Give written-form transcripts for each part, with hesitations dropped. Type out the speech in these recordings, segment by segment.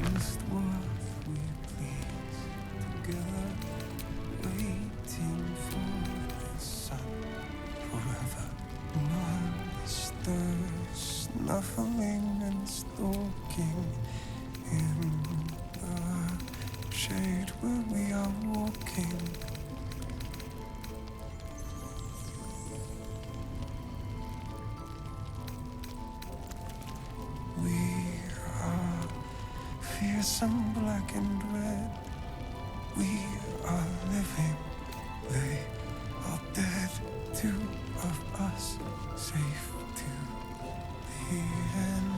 just what we please. Together, waiting for the sun forever. Monsters snuffling and stalking in the shade where we are walking. We are fearsome, black and red. We are living, they are dead. Two of us, safe to the end.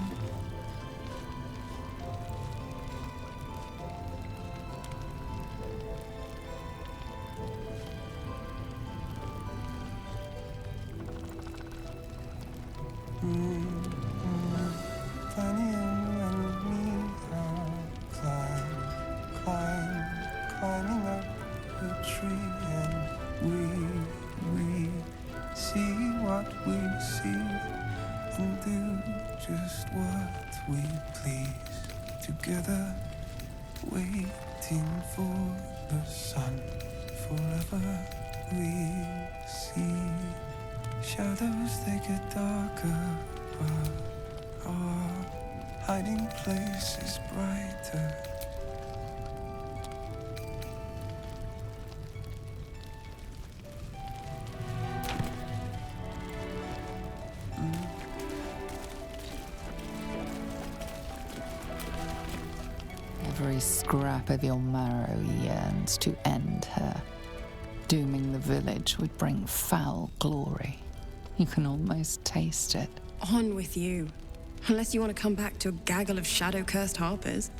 Daniel and me are climbing up a tree, and we see what we see and do just what we please. Together, waiting for the sun forever. We see shadows, they get darker, but our hiding place is brighter. Every scrap of your marrow yearns to end her. Dooming the village would bring foul glory. You can almost taste it. On with you. Unless you want to come back to a gaggle of shadow-cursed harpers.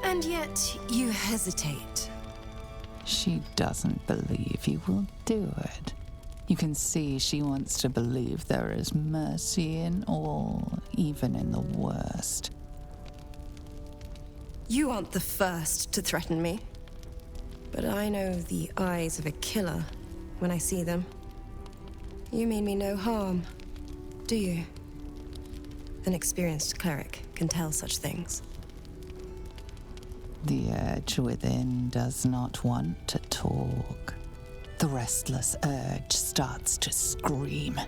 And yet, you hesitate. She doesn't believe you will do it. You can see she wants to believe there is mercy in all, even in the worst. You aren't the first to threaten me. But I know the eyes of a killer when I see them. You mean me no harm, do you? An experienced cleric can tell such things. The urge within does not want to talk. The restless urge starts to scream.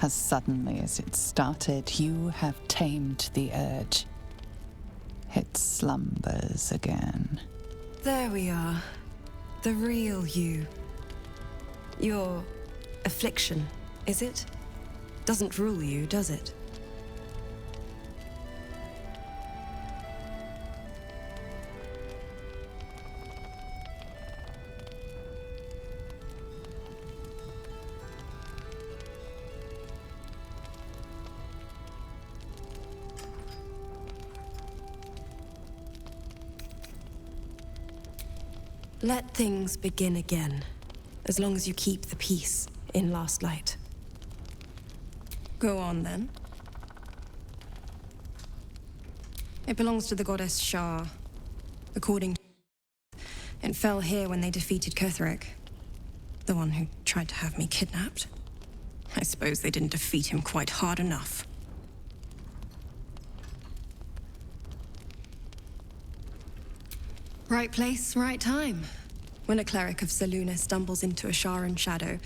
As suddenly as it started, you have tamed the urge. It slumbers again. There we are. The real you. Your affliction, is it? Doesn't rule you, does it? Let things begin again, as long as you keep the peace in Last Light. Go on, then. It belongs to the goddess Shah. According to it fell here when they defeated Ketheric, the one who tried to have me kidnapped. I suppose they didn't defeat him quite hard enough. Right place, right time. When a cleric of Selûne stumbles into a Sharan shadow,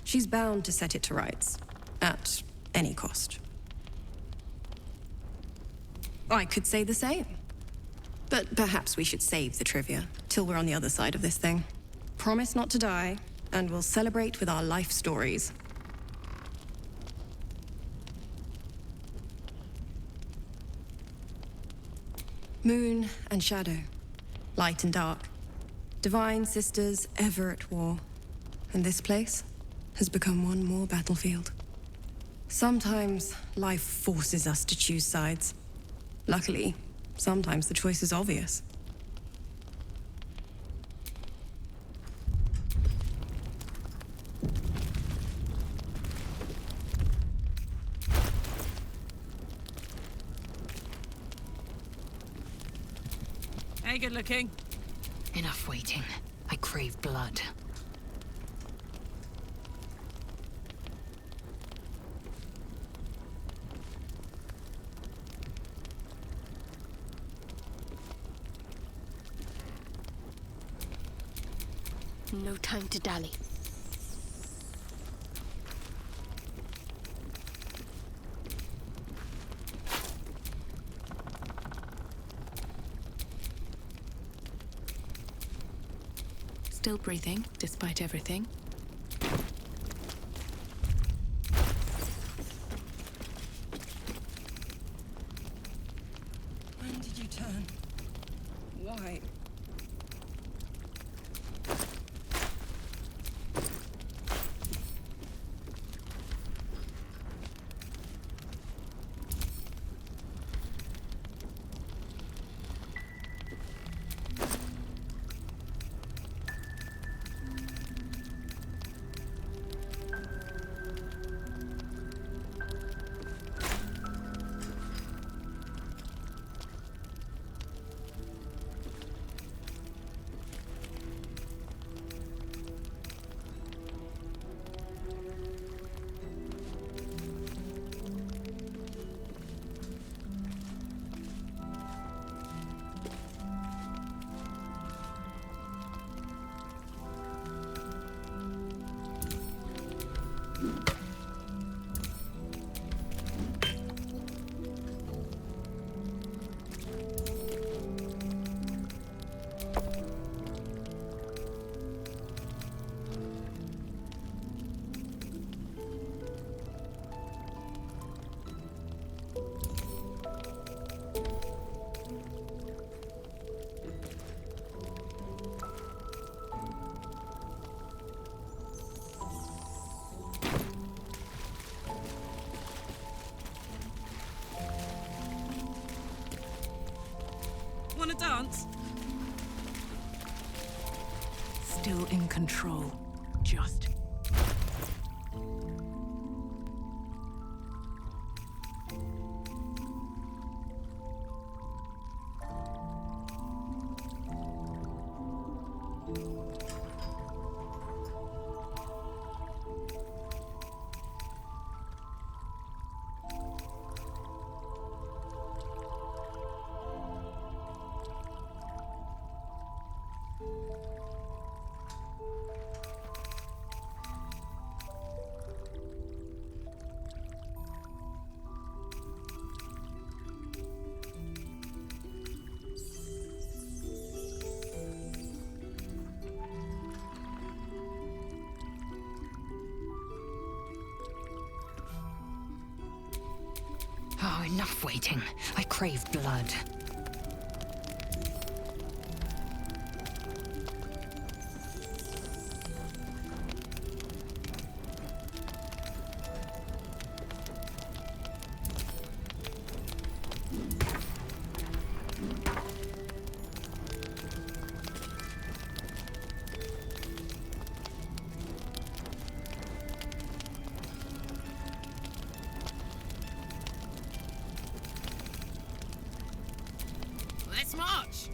she's bound to set it to rights, at any cost. I could say the same. But perhaps we should save the trivia till we're on the other side of this thing. Promise not to die, and we'll celebrate with our life stories. Moon and shadow, light and dark. Divine sisters ever at war. And this place has become one more battlefield. Sometimes life forces us to choose sides. Luckily, sometimes the choice is obvious. Hey, good looking. Enough waiting. I crave blood. No time to dally. Still breathing, despite everything. When did you turn? Why? Wanna dance? Still in control. Just. Oh, enough waiting. I crave blood. Let's march!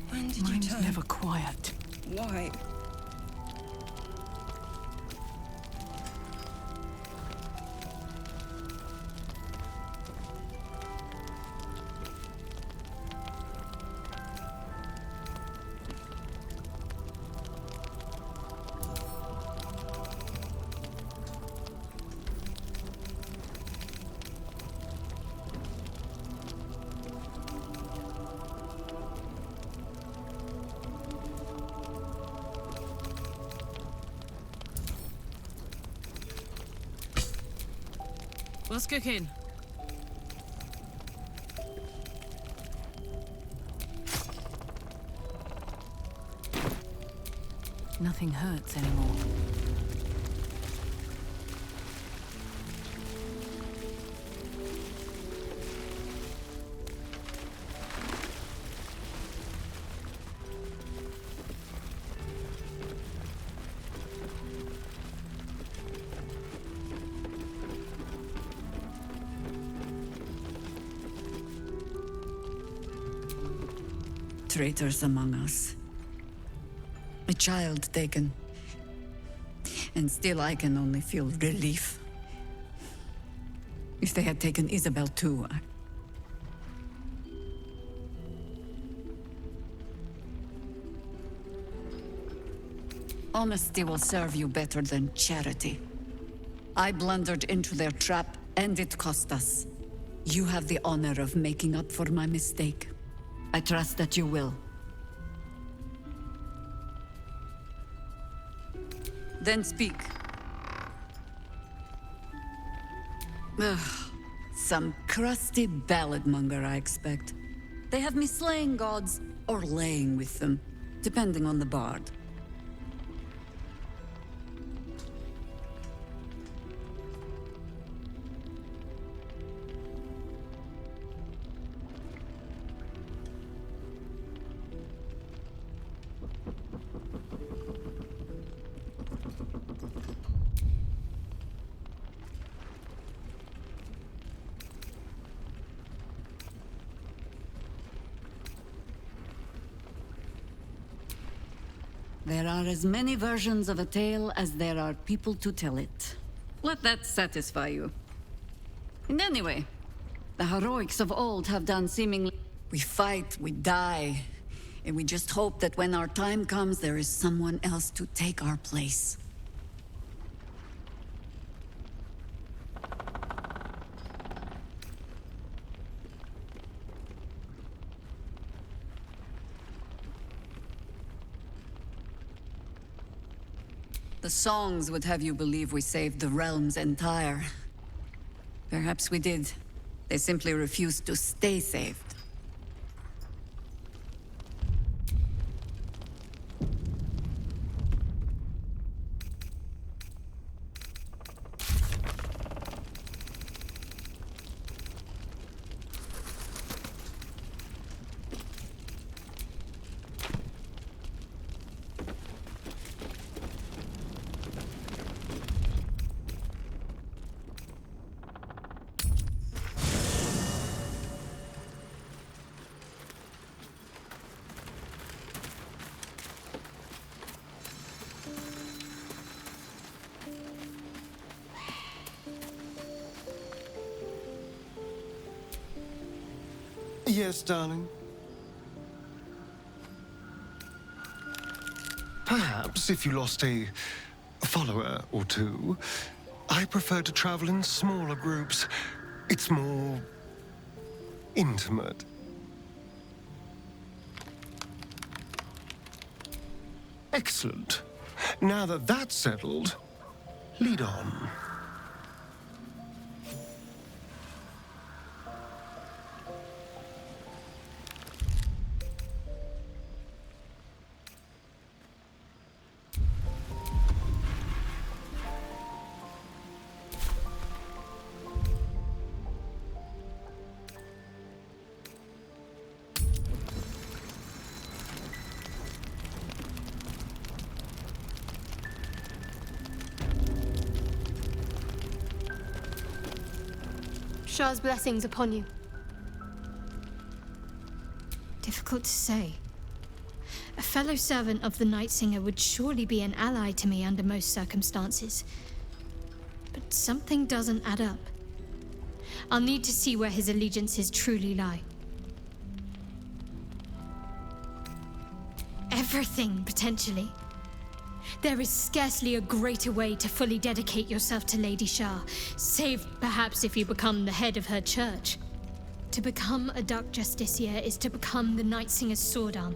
When did you Mine's turn? never quiet. Why? What's cooking? Nothing hurts anymore. traitors among us. A child taken. And still I can only feel relief. If they had taken Isobel too, Honesty will serve you better than charity. I blundered into their trap, and it cost us. You have the honor of making up for my mistake. I trust that you will. Then speak. Ugh, some crusty balladmonger, I expect. They have me slaying gods, or laying with them, depending on the bard. There are as many versions of a tale as there are people to tell it. Let that satisfy you. And anyway, the heroics of old have done seemingly... We fight, we die, and we just hope that when our time comes, there is someone else to take our place. The songs would have you believe we saved the realm's entire. Perhaps we did. They simply refused to stay saved. Yes, darling. Perhaps if you lost a follower or two, I prefer to travel in smaller groups. It's more intimate. Excellent. Now that that's settled, lead on. Shah's blessings upon you. Difficult to say. A fellow servant of the Night Singer would surely be an ally to me under most circumstances. But something doesn't add up. I'll need to see where his allegiances truly lie. Everything, potentially. There is scarcely a greater way to fully dedicate yourself to Lady Shah, save perhaps if you become the head of her church. To become a Dark Justiciar is to become the Night Singer's sword arm,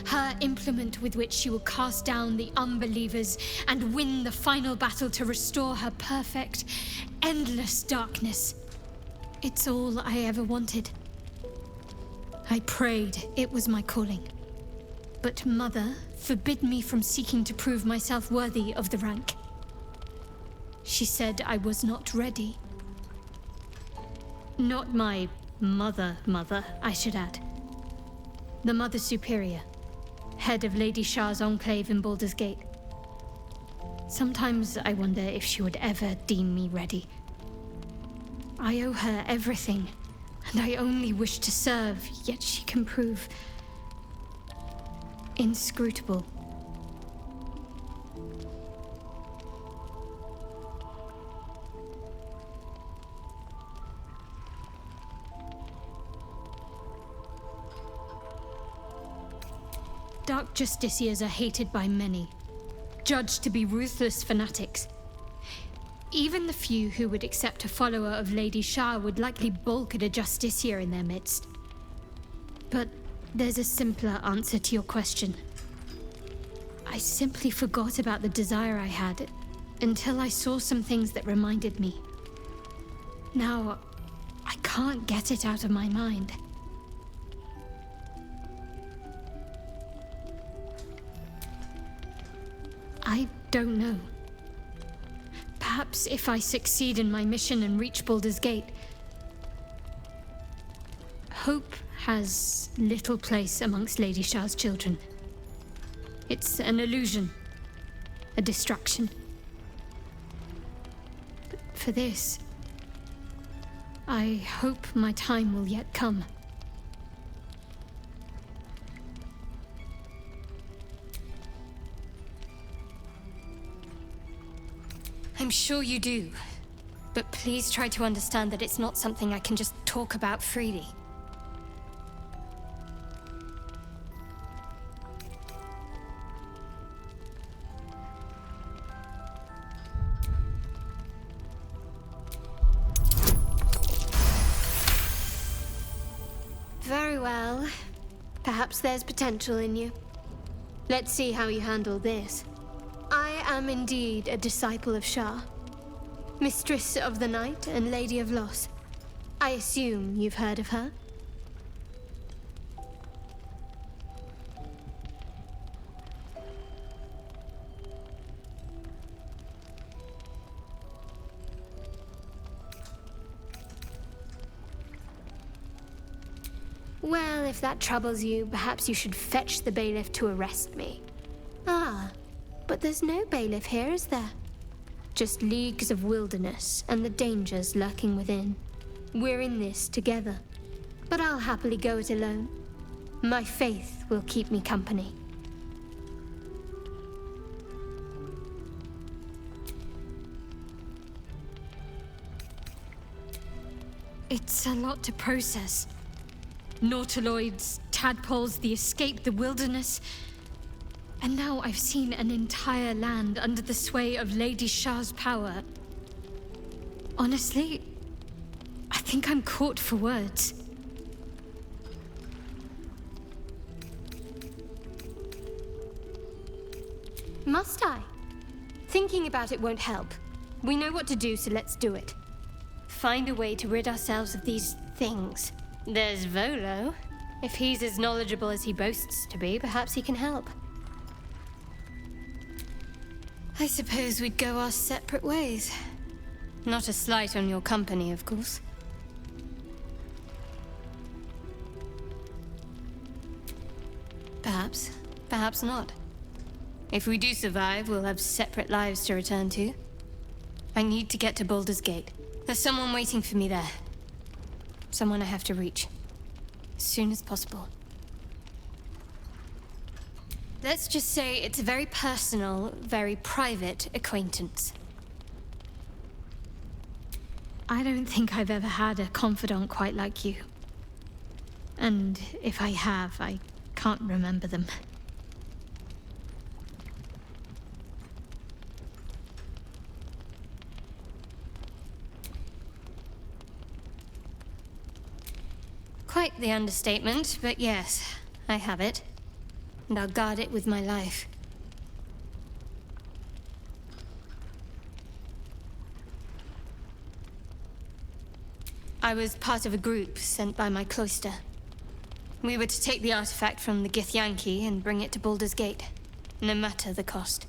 her implement with which she will cast down the unbelievers and win the final battle to restore her perfect, endless darkness. It's all I ever wanted. I prayed it was my calling. But Mother forbid me from seeking to prove myself worthy of the rank. She said I was not ready. Not my mother, I should add. The Mother Superior, head of Lady Shah's enclave in Baldur's Gate. Sometimes I wonder if she would ever deem me ready. I owe her everything, and I only wish to serve, yet she can prove inscrutable. Dark Justiciars are hated by many, judged to be ruthless fanatics. Even the few who would accept a follower of Lady Shar would likely balk at a Justiciar in their midst. But there's a simpler answer to your question. I simply forgot about the desire I had until I saw some things that reminded me. Now, I can't get it out of my mind. I don't know. Perhaps if I succeed in my mission and reach Baldur's Gate, hope has little place amongst Lady Shar's children. It's an illusion, a distraction. But for this, I hope my time will yet come. I'm sure you do, but please try to understand that it's not something I can just talk about freely. Very well. Perhaps there's potential in you. Let's see how you handle this. I am indeed a disciple of Shar, Mistress of the Night and Lady of Loss. I assume you've heard of her? Well, if that troubles you, perhaps you should fetch the bailiff to arrest me. Ah. But there's no bailiff here, is there? Just leagues of wilderness and the dangers lurking within. We're in this together. But I'll happily go it alone. My faith will keep me company. It's a lot to process. Nautiloids, tadpoles, the escape, the wilderness. And now I've seen an entire land under the sway of Lady Shar's power. Honestly, I think I'm caught for words. Must I? Thinking about it won't help. We know what to do, so let's do it. Find a way to rid ourselves of these things. There's Volo. If he's as knowledgeable as he boasts to be, perhaps he can help. I suppose we'd go our separate ways. Not a slight on your company, of course. Perhaps. Perhaps not. If we do survive, we'll have separate lives to return to. I need to get to Baldur's Gate. There's someone waiting for me there. Someone I have to reach. As soon as possible. Let's just say it's a very personal, very private acquaintance. I don't think I've ever had a confidant quite like you. And if I have, I can't remember them. Quite the understatement, but yes, I have it. And I'll guard it with my life. I was part of a group sent by my cloister. We were to take the artifact from the Githyanki and bring it to Baldur's Gate, no matter the cost.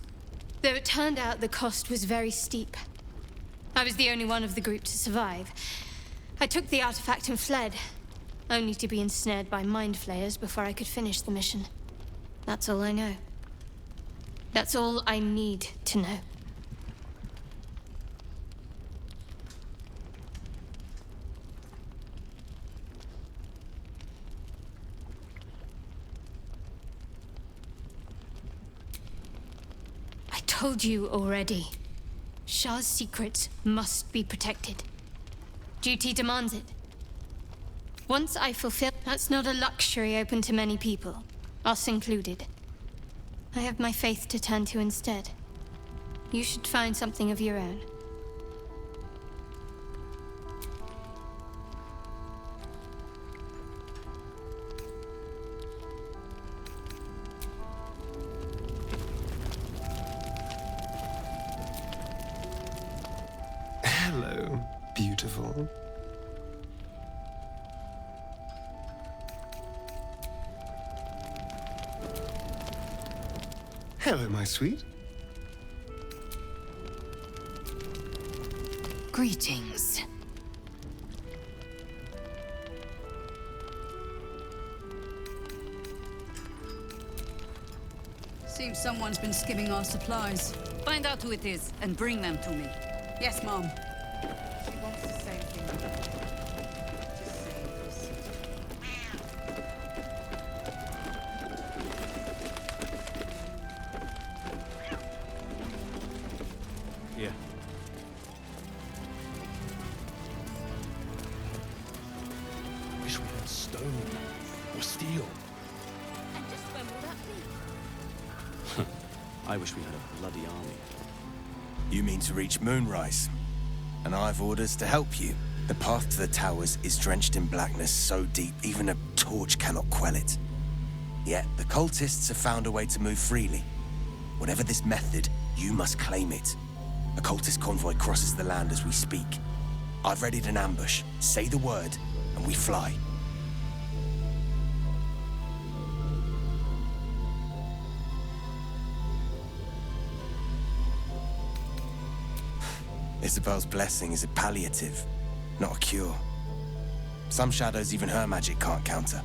Though it turned out the cost was very steep. I was the only one of the group to survive. I took the artifact and fled, only to be ensnared by mind flayers before I could finish the mission. That's all I know. That's all I need to know. told you already. Shah's secrets must be protected. Duty demands it. Once I fulfill... That's not a luxury open to many people, us included. I have my faith to turn to instead. You should find something of your own. Hello, beautiful. Hello, my sweet. Greetings. Seems someone's been skimming our supplies. Find out who it is and bring them to me. Yes, Mom. She wants the same thing. Just saying for a seat. Here. Wish we had stone or steel. And just when will that be? I wish we had a bloody army. You mean to reach Moonrise? And I've orders to help you. The path to the towers is drenched in blackness so deep even a torch cannot quell it. Yet the cultists have found a way to move freely. Whatever this method, you must claim it. A cultist convoy crosses the land as we speak. I've readied an ambush. Say the word, and we fly. Isabel's blessing is a palliative, not a cure. Some shadows even her magic can't counter.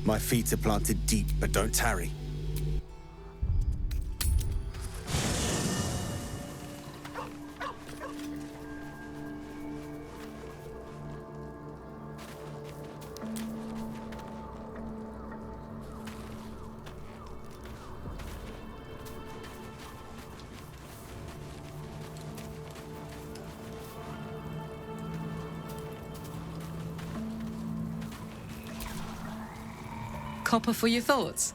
My feet are planted deep, but don't tarry. Copper for your thoughts.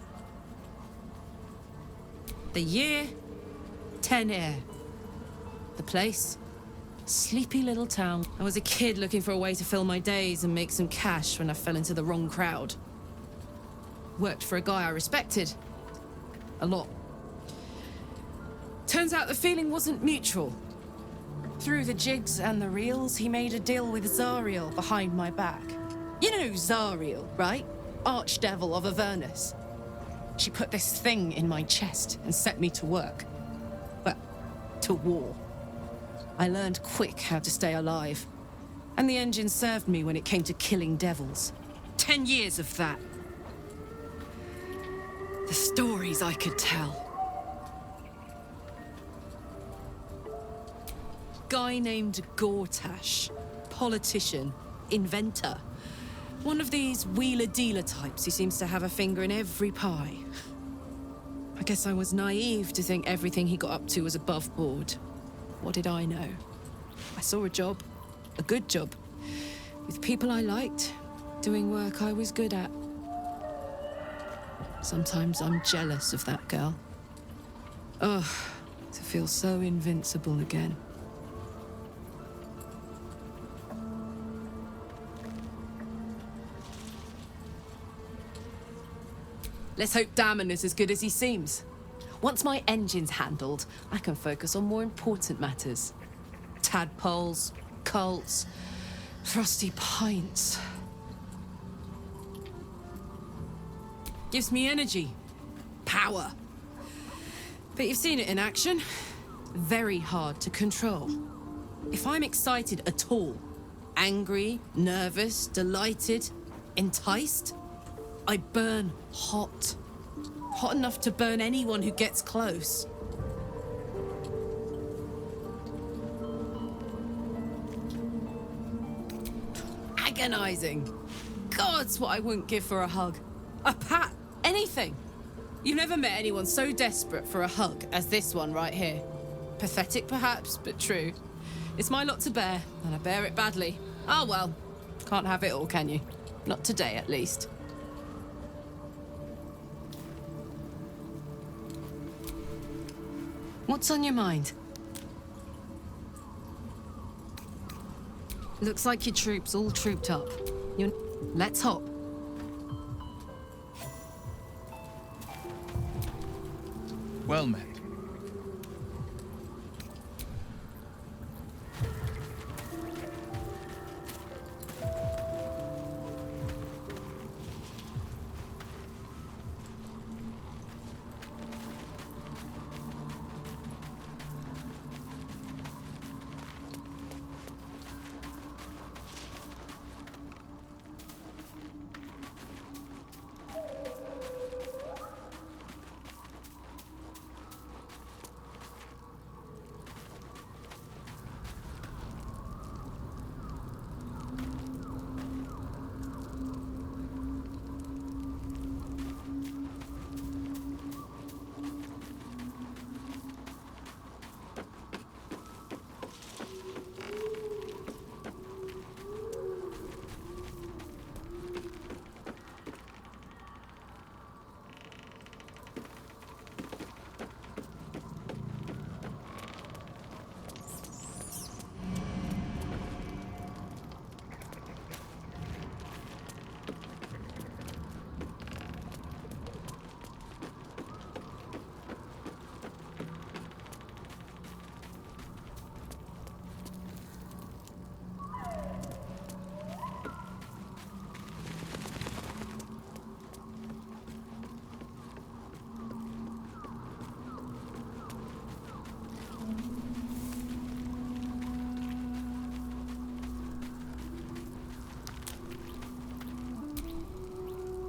The year, 10 air. The place, sleepy little town. I was a kid looking for a way to fill my days and make some cash when I fell into the wrong crowd. Worked for a guy I respected. A lot. Turns out the feeling wasn't mutual. Through the jigs and the reels, he made a deal with Zariel behind my back. You know Zariel, right? Archdevil of Avernus. She put this thing in my chest and set me to work. Well, to war. I learned quick how to stay alive. And the engine served me when it came to killing devils. 10 years of that. The stories I could tell. Guy named Gortash. Politician. Inventor. One of these wheeler-dealer types who seems to have a finger in every pie. I guess I was naive to think everything he got up to was above board. What did I know? I saw a job. A good job. With people I liked. Doing work I was good at. Sometimes I'm jealous of that girl. Ugh, to feel so invincible again. Let's hope Damon is as good as he seems. Once my engine's handled, I can focus on more important matters. Tadpoles, cults, frosty pints. Gives me energy, power. But you've seen it in action. Very hard to control. If I'm excited at all, angry, nervous, delighted, enticed, I burn hot. Hot enough to burn anyone who gets close. Agonizing. God's what I wouldn't give for a hug. A pat. Anything. You've never met anyone so desperate for a hug as this one right here. Pathetic perhaps, but true. It's my lot to bear, and I bear it badly. Ah well. Can't have it all, can you? Not today, at least. What's on your mind? Looks like your troops all trooped up. Let's hop. Well met.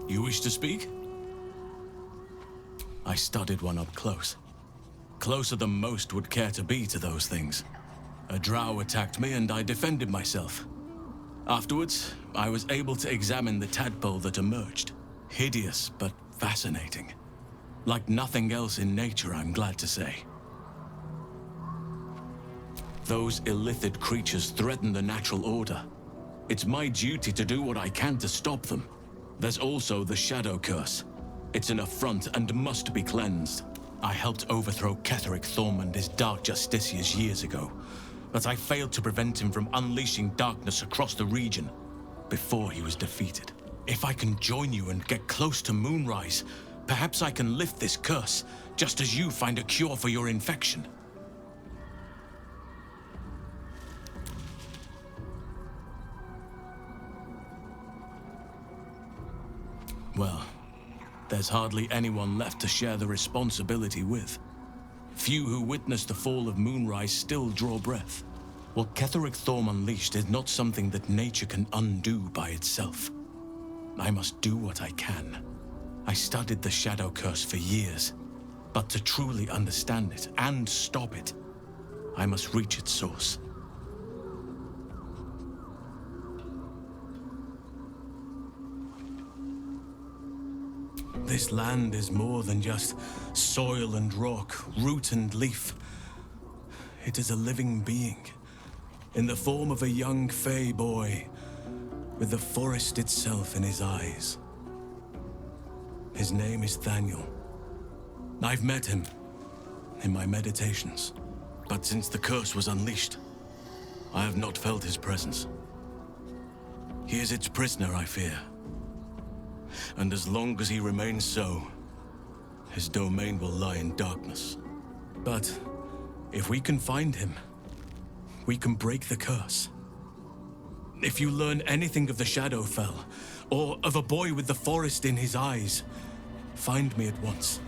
You wish to speak? I studied one up close. Closer than most would care to be to those things. A drow attacked me and I defended myself. Afterwards, I was able to examine the tadpole that emerged. Hideous, but fascinating. Like nothing else in nature, I'm glad to say. Those illithid creatures threaten the natural order. It's my duty to do what I can to stop them. There's also the shadowcurse. It's an affront and must be cleansed. I helped overthrow Ketheric Thormund his dark justiciars years ago, but I failed to prevent him from unleashing darkness across the region before he was defeated. If I can join you and get close to Moonrise, perhaps I can lift this curse, just as you find a cure for your infection. well, there's hardly anyone left to share the responsibility with. Few who witnessed the fall of Moonrise still draw breath. What Ketheric Thorm unleashed is not something that nature can undo by itself. I must do what I can. I studied the shadowcurse for years, but to truly understand it and stop it, I must reach its source. This land is more than just soil and rock, root and leaf. It is a living being, in the form of a young Fey boy, with the forest itself in his eyes. His name is Thaniel. I've met him in my meditations, but since the curse was unleashed, I have not felt his presence. He is its prisoner, I fear. And as long as he remains so, his domain will lie in darkness. But if we can find him, we can break the curse. If you learn anything of the Shadowfell, or of a boy with the forest in his eyes, find me at once.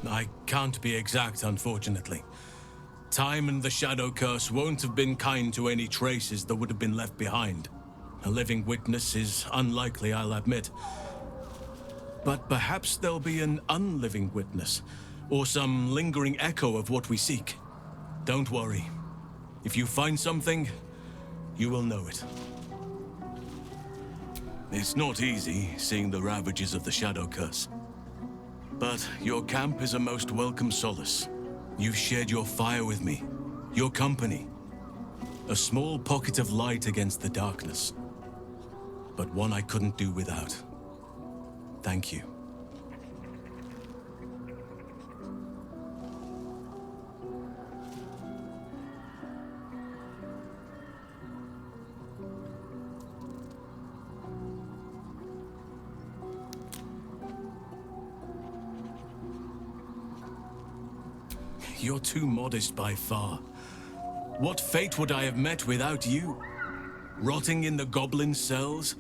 I can't be exact, unfortunately. Time and the Shadowcurse won't have been kind to any traces that would have been left behind. A living witness is unlikely, I'll admit. But perhaps there'll be an unliving witness, or some lingering echo of what we seek. Don't worry. If you find something, you will know it. It's not easy, seeing the ravages of the Shadowcurse. But your camp is a most welcome solace. You've shared your fire with me, your company. A small pocket of light against the darkness. But one I couldn't do without. Thank you. You're too modest by far. What fate would I have met without you? Rotting in the goblin cells?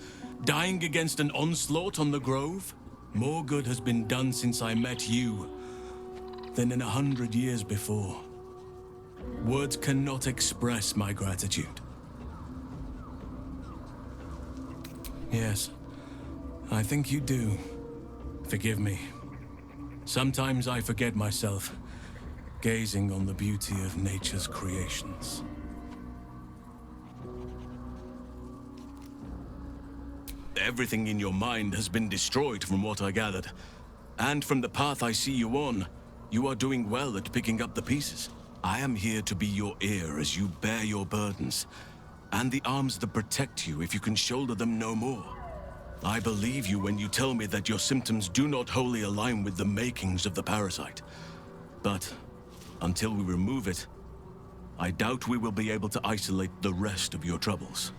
Dying against an onslaught on the grove? More good has been done since I met you than in 100 years before. Words cannot express my gratitude. Yes, I think you do. Forgive me. Sometimes I forget myself, gazing on the beauty of nature's creations. Everything in your mind has been destroyed from what I gathered. And from the path I see you on, you are doing well at picking up the pieces. I am here to be your ear as you bear your burdens, and the arms that protect you if you can shoulder them no more. I believe you when you tell me that your symptoms do not wholly align with the makings of the parasite. But until we remove it, I doubt we will be able to isolate the rest of your troubles.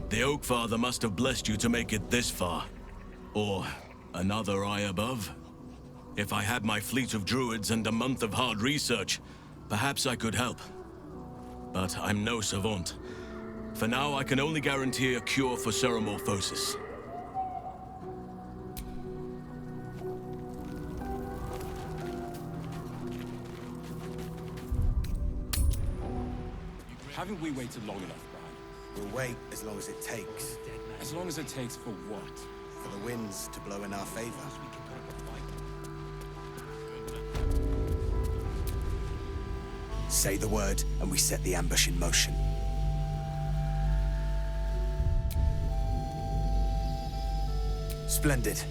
The Oak Father must have blessed you to make it this far. Or another eye above. If I had my fleet of druids and a month of hard research, perhaps I could help. But I'm no savant. For now, I can only guarantee a cure for ceremorphosis. Haven't we waited long enough, Brian? We'll wait as long as it takes. As long as it takes for what? For the winds to blow in our favor. Say the word, and we set the ambush in motion. Splendid.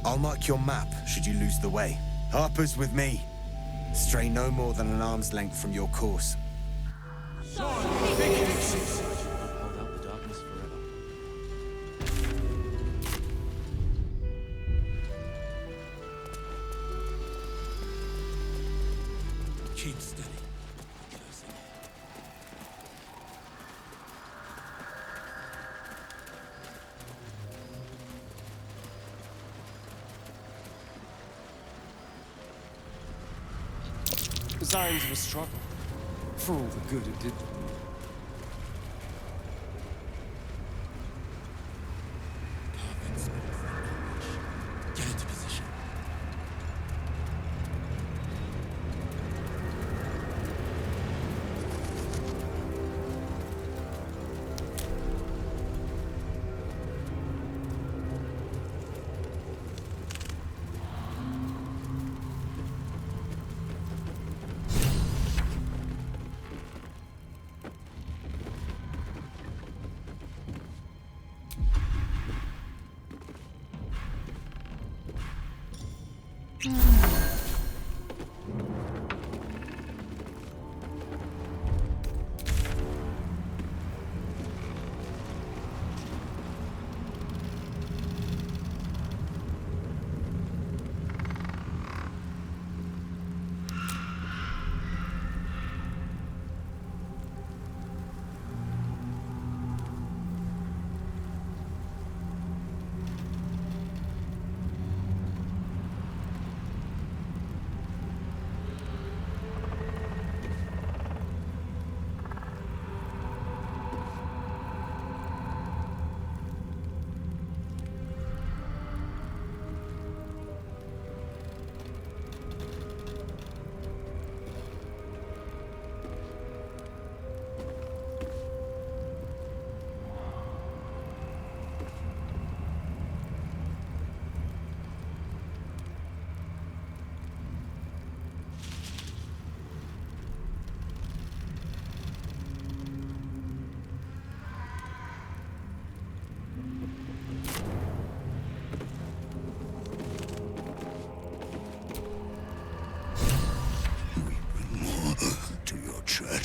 I'll mark your map should you lose the way. Harpers with me. Stray no more than an arm's length from your course. Keep steady. Signs of a struggle, for all the good it did to me. Get into position.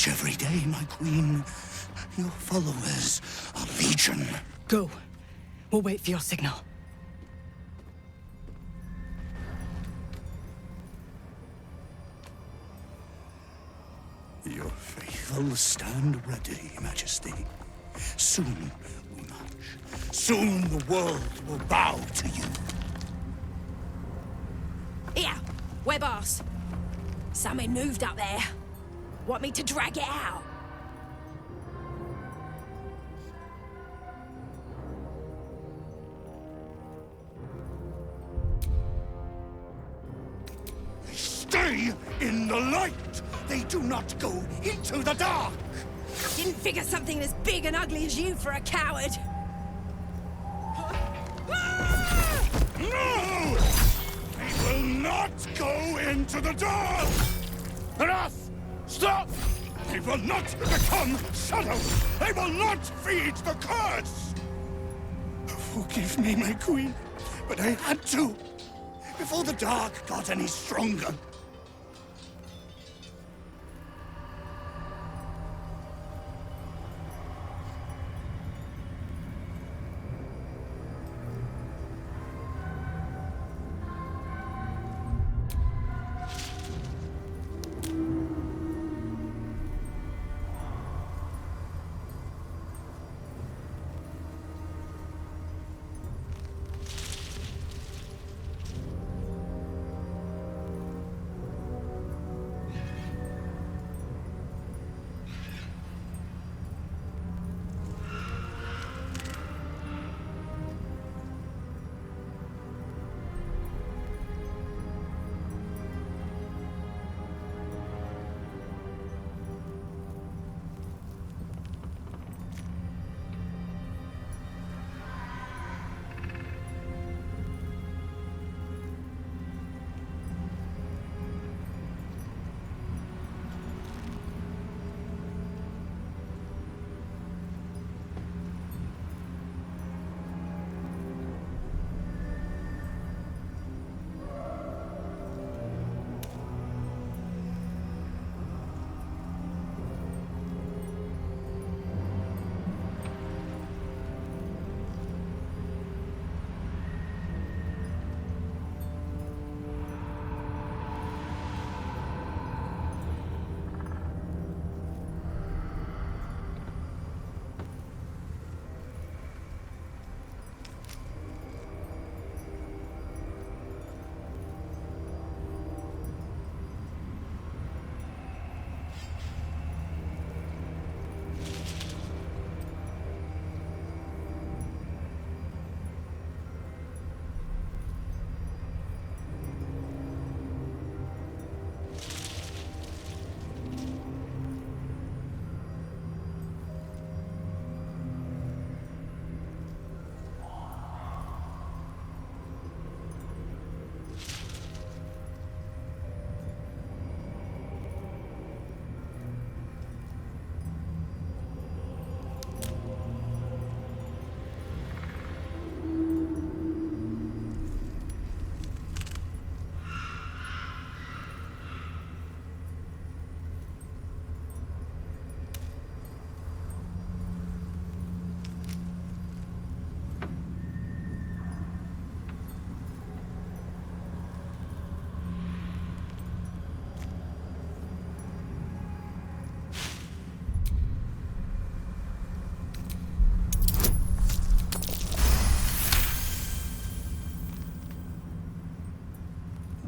Every day, my queen. Your followers are legion. Go. We'll wait for your signal. Your faithful stand ready, Majesty. Soon we march. Soon the world will bow to you. Here, web ass. Something moved up there. Want me to drag it out? Stay in the light! They do not go into the dark! Didn't figure something as big and ugly as you for a coward. No! They will not go into the dark! Enough! Stop! They will not become shadows! They will not feed the curse! Forgive me, my queen, but I had to, before the dark got any stronger.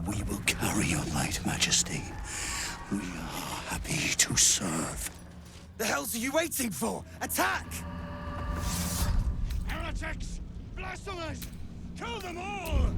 We will carry your light, Majesty. We are happy to serve. The hells are you waiting for? Attack! Heretics! Blasphemers! Kill them all!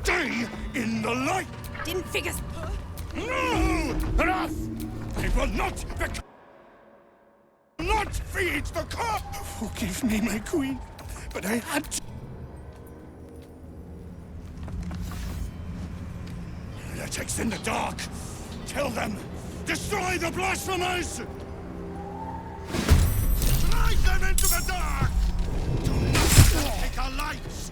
Stay in the light! Didn't figure... No! Enough! I will not feed the corpse! Forgive me, my queen, but I had to... Heretics in the dark! Kill them! Destroy the blasphemers! Drive them into the dark! Do not take our lights!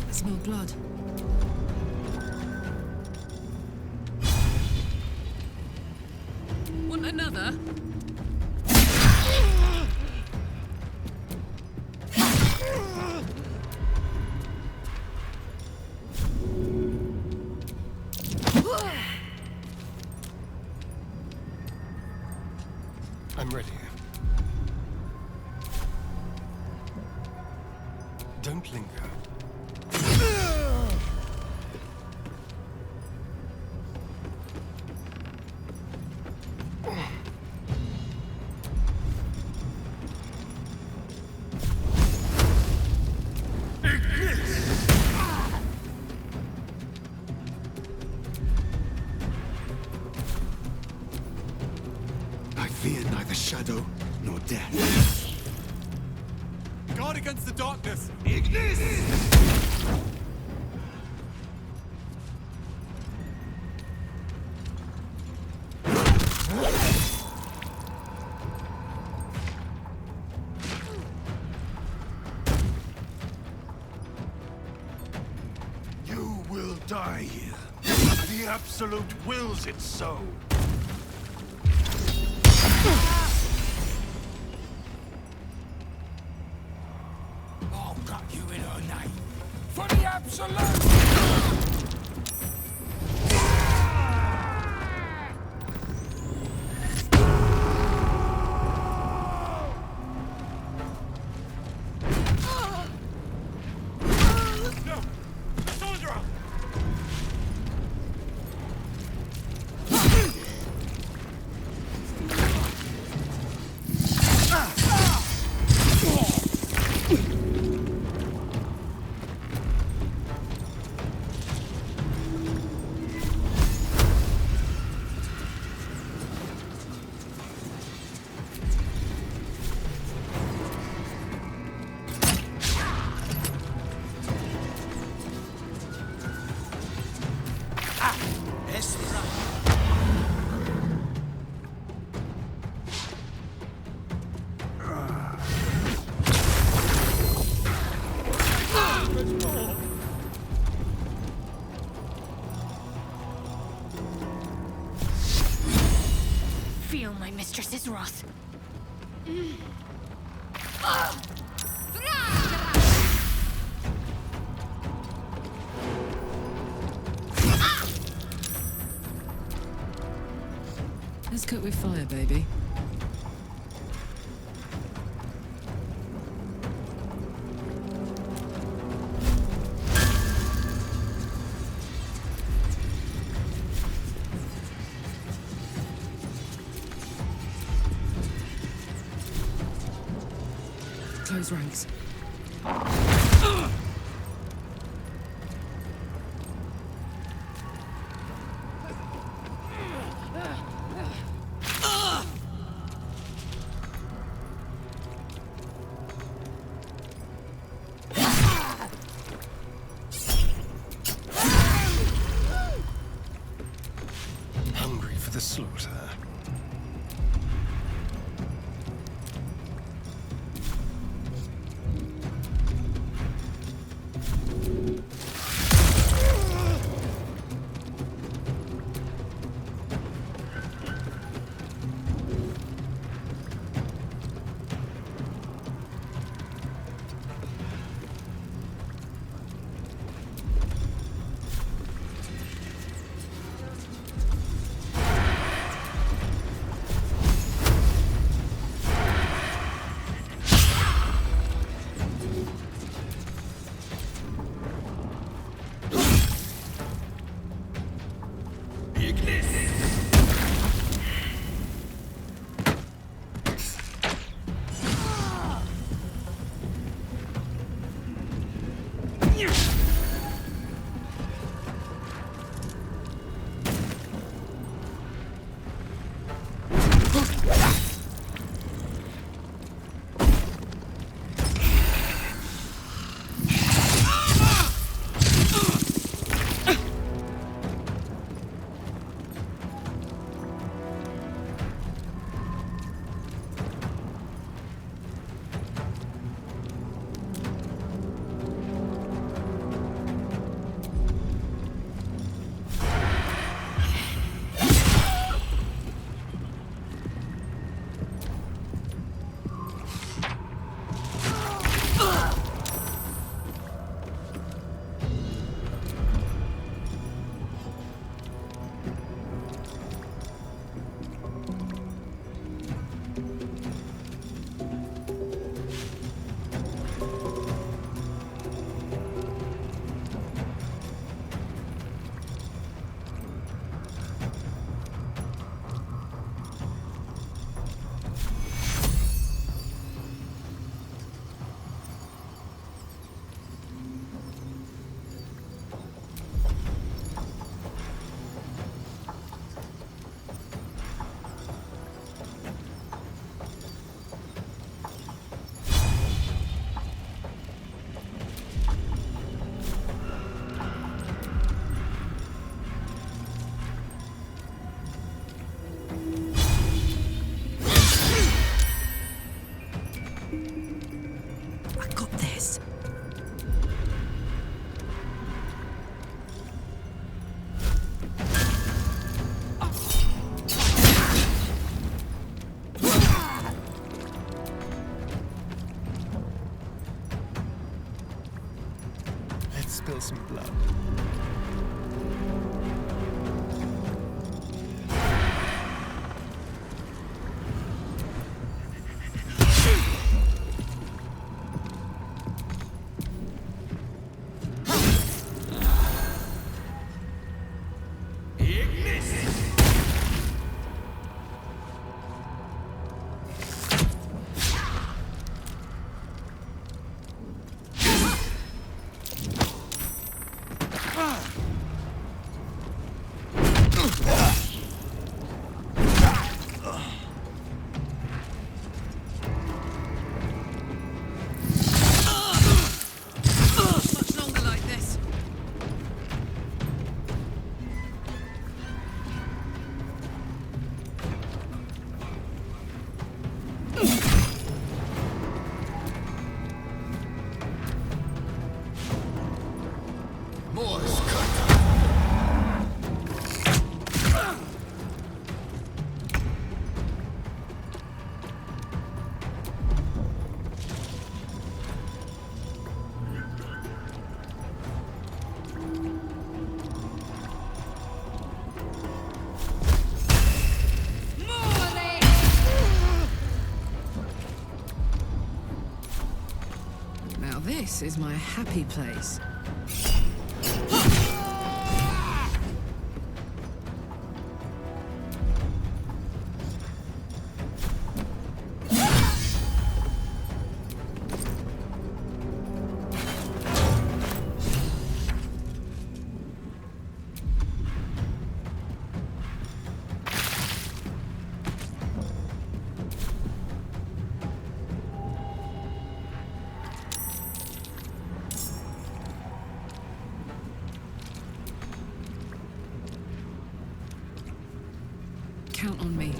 I smell blood. Want another? I'm ready. Don't linger. I fear neither shadow nor death. Guard against the darkness! Ignis! You will die here. The Absolute wills it so. I'll cut you in her name. For the Absolute! wrath. Let's cook with fire, baby. Close ranks. Hungry for the slaughter. Spill some blood. This is my happy place. Count on me.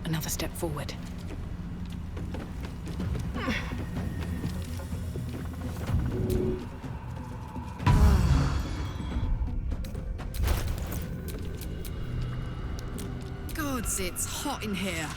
Another step forward. Gods, it's hot in here.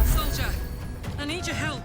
Soldier, I need your help.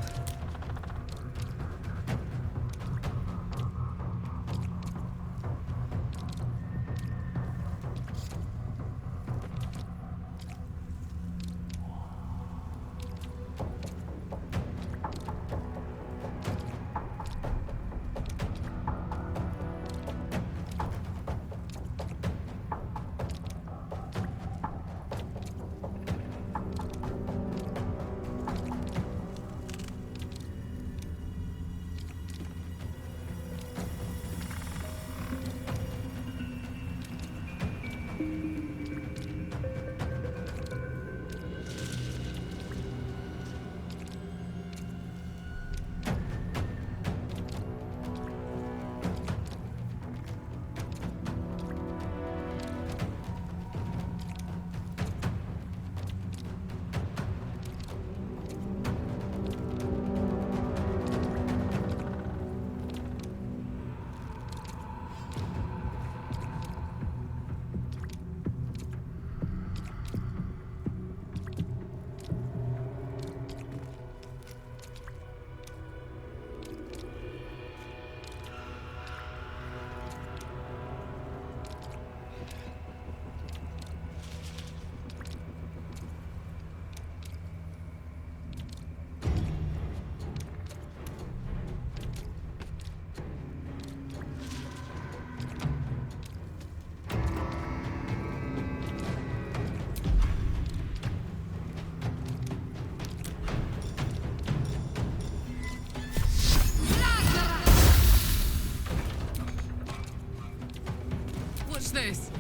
This?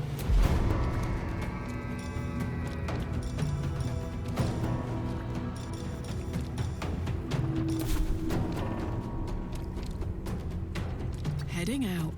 Heading out.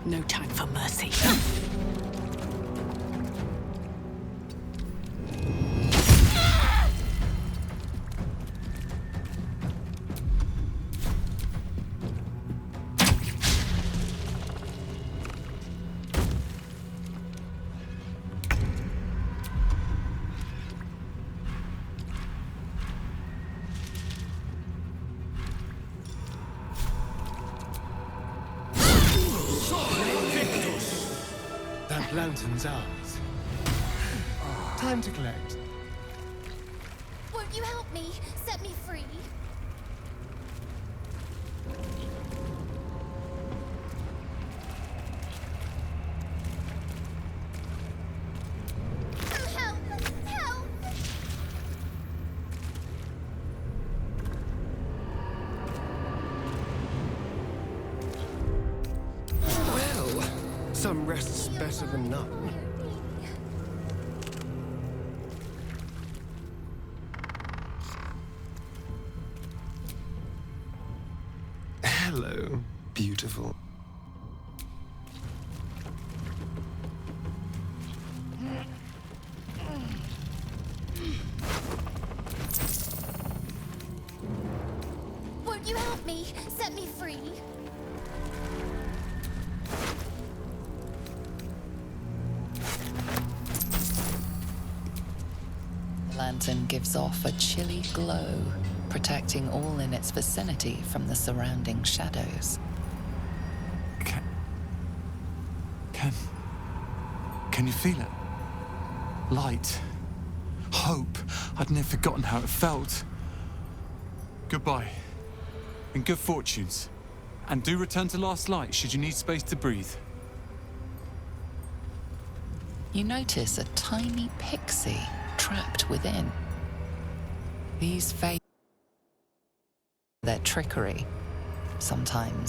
No time for mercy. That lantern's ours. Time to collect. Won't you help me? Set me free. Help! Help! Well, some rest's better than none. Hello, beautiful. Won't you help me? Set me free. The lantern gives off a chilly glow, protecting all in its vicinity from the surrounding shadows. Can you feel it? Light. Hope. I'd never forgotten how it felt. Goodbye. And good fortunes. And do return to Last Light should you need space to breathe. You notice a tiny pixie trapped within. These fade their trickery, sometimes